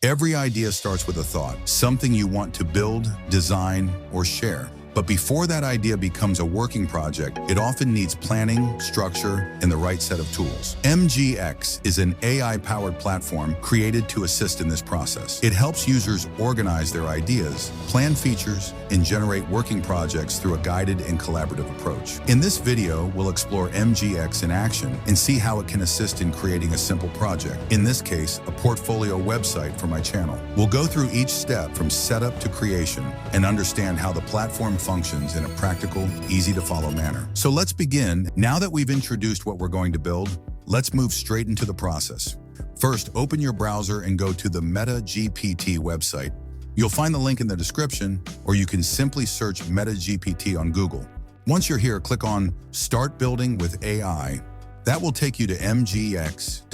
Every idea starts with a thought, something you want to build, design, or share. But before that idea becomes a working project, it often needs planning, structure, and the right set of tools. MGX is an AI-powered platform created to assist in this process. It helps users organize their ideas, plan features, and generate working projects through a guided and collaborative approach. In this video, we'll explore MGX in action and see how it can assist in creating a simple project. In this case, a portfolio website for my channel. We'll go through each step from setup to creation and understand how the platform functions in a practical, easy-to-follow manner. So let's begin. Now that we've introduced what we're going to build, let's move straight into the process. First, open your browser and go to the MetaGPT website. You'll find the link in the description, or you can simply search MetaGPT on Google. Once you're here, click on Start Building with AI. That will take you to mgx.dev,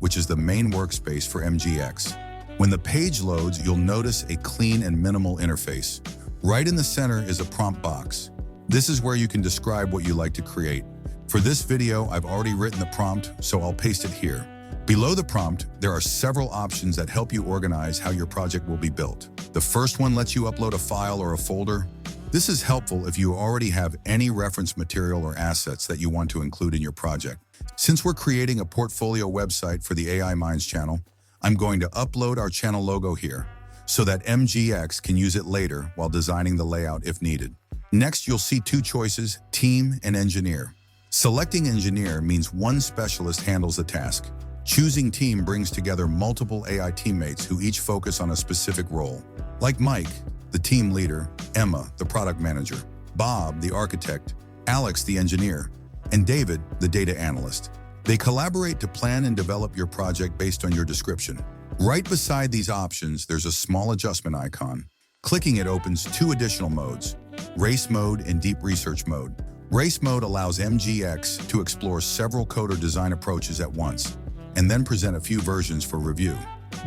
which is the main workspace for MGX. When the page loads, you'll notice a clean and minimal interface. Right in the center is a prompt box. This is where you can describe what you like to create. For this video, I've already written the prompt, so I'll paste it here. Below the prompt, there are several options that help you organize how your project will be built. The first one lets you upload a file or a folder. This is helpful if you already have any reference material or assets that you want to include in your project. Since we're creating a portfolio website for the AI Minds channel, I'm going to upload our channel logo here, so that MGX can use it later while designing the layout if needed. Next, you'll see two choices, Team and Engineer. Selecting Engineer means one specialist handles the task. Choosing Team brings together multiple AI teammates who each focus on a specific role. Like Mike, the team leader, Emma, the product manager, Bob, the architect, Alex, the engineer, and David, the data analyst. They collaborate to plan and develop your project based on your description. Right beside these options, there's a small adjustment icon. Clicking it opens two additional modes, Race Mode and Deep Research Mode. Race Mode allows MGX to explore several code or design approaches at once, and then present a few versions for review.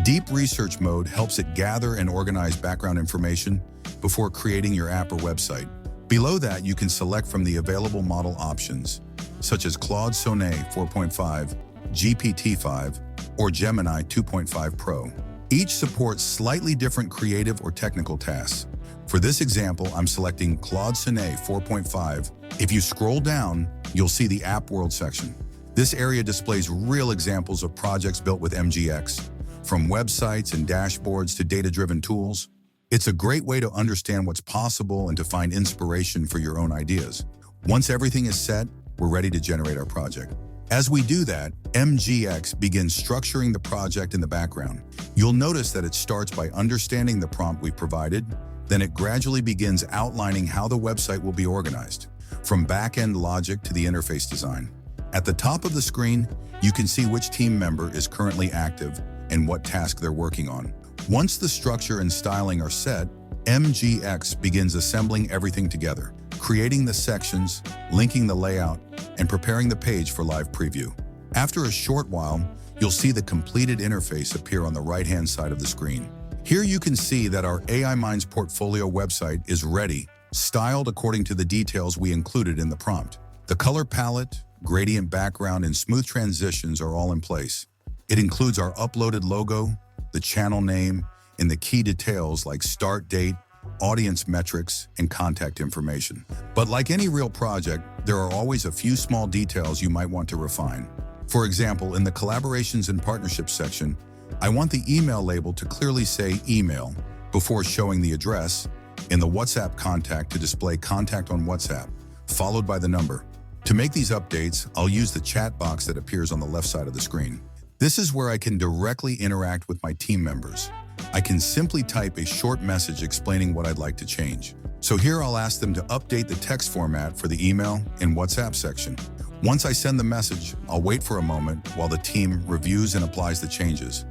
Deep Research Mode helps it gather and organize background information before creating your app or website. Below that, you can select from the available model options, such as Claude Sonnet 4.5, GPT-5, or Gemini 2.5 Pro. Each supports slightly different creative or technical tasks. For this example, I'm selecting Claude Sonnet 4.5. If you scroll down, you'll see the App World section. This area displays real examples of projects built with MGX, from websites and dashboards to data-driven tools. It's a great way to understand what's possible and to find inspiration for your own ideas. Once everything is set, we're ready to generate our project. As we do that, MGX begins structuring the project in the background. You'll notice that it starts by understanding the prompt we provided, then it gradually begins outlining how the website will be organized, from back-end logic to the interface design. At the top of the screen, you can see which team member is currently active and what task they're working on. Once the structure and styling are set, MGX begins assembling everything together, creating the sections, linking the layout, and preparing the page for live preview. After a short while, you'll see the completed interface appear on the right-hand side of the screen. Here you can see that our AI Minds portfolio website is ready, styled according to the details we included in the prompt. The color palette, gradient background, and smooth transitions are all in place. It includes our uploaded logo, the channel name, and the key details like start date, audience metrics, and contact information. But like any real project, there are always a few small details you might want to refine. For example, in the Collaborations and Partnerships section, I want the email label to clearly say email before showing the address, and the WhatsApp contact to display contact on WhatsApp, followed by the number. To make these updates, I'll use the chat box that appears on the left side of the screen. This is where I can directly interact with my team members. I can simply type a short message explaining what I'd like to change. So here I'll ask them to update the text format for the email and WhatsApp section. Once I send the message, I'll wait for a moment while the team reviews and applies the changes.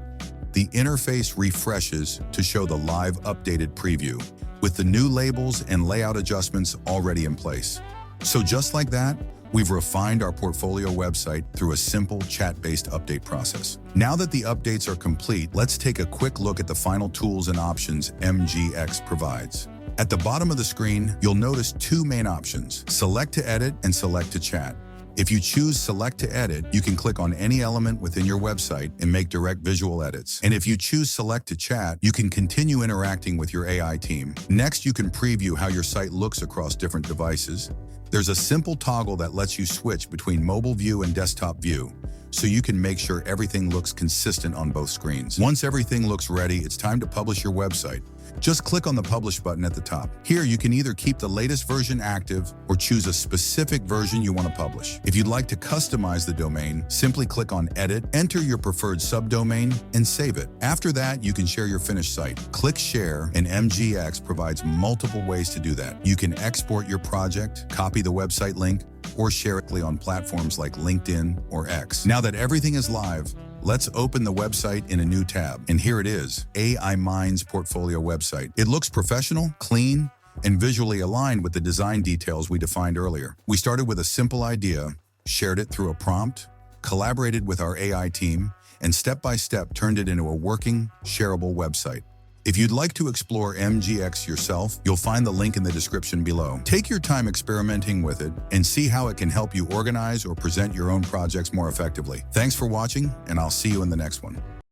The interface refreshes to show the live updated preview, with the new labels and layout adjustments already in place. So just like that, we've refined our portfolio website through a simple chat-based update process. Now that the updates are complete, let's take a quick look at the final tools and options MGX provides. At the bottom of the screen, you'll notice two main options, Select to Edit and Select to Chat. If you choose Select to Edit, you can click on any element within your website and make direct visual edits. And if you choose Select to Chat, you can continue interacting with your AI team. Next, you can preview how your site looks across different devices. There's a simple toggle that lets you switch between mobile view and desktop view, so you can make sure everything looks consistent on both screens. Once everything looks ready, it's time to publish your website. Just click on the Publish button at the top. Here, you can either keep the latest version active or choose a specific version you want to publish. If you'd like to customize the domain, simply click on Edit, enter your preferred subdomain, and save it. After that, you can share your finished site. Click Share, and MGX provides multiple ways to do that. You can export your project, copy the website link, or share it on platforms like LinkedIn or X. Now that everything is live, let's open the website in a new tab. And here it is, AI Minds Portfolio website. It looks professional, clean, and visually aligned with the design details we defined earlier. We started with a simple idea, shared it through a prompt, collaborated with our AI team, and step-by-step turned it into a working, shareable website. If you'd like to explore MGX yourself, you'll find the link in the description below. Take your time experimenting with it and see how it can help you organize or present your own projects more effectively. Thanks for watching, and I'll see you in the next one.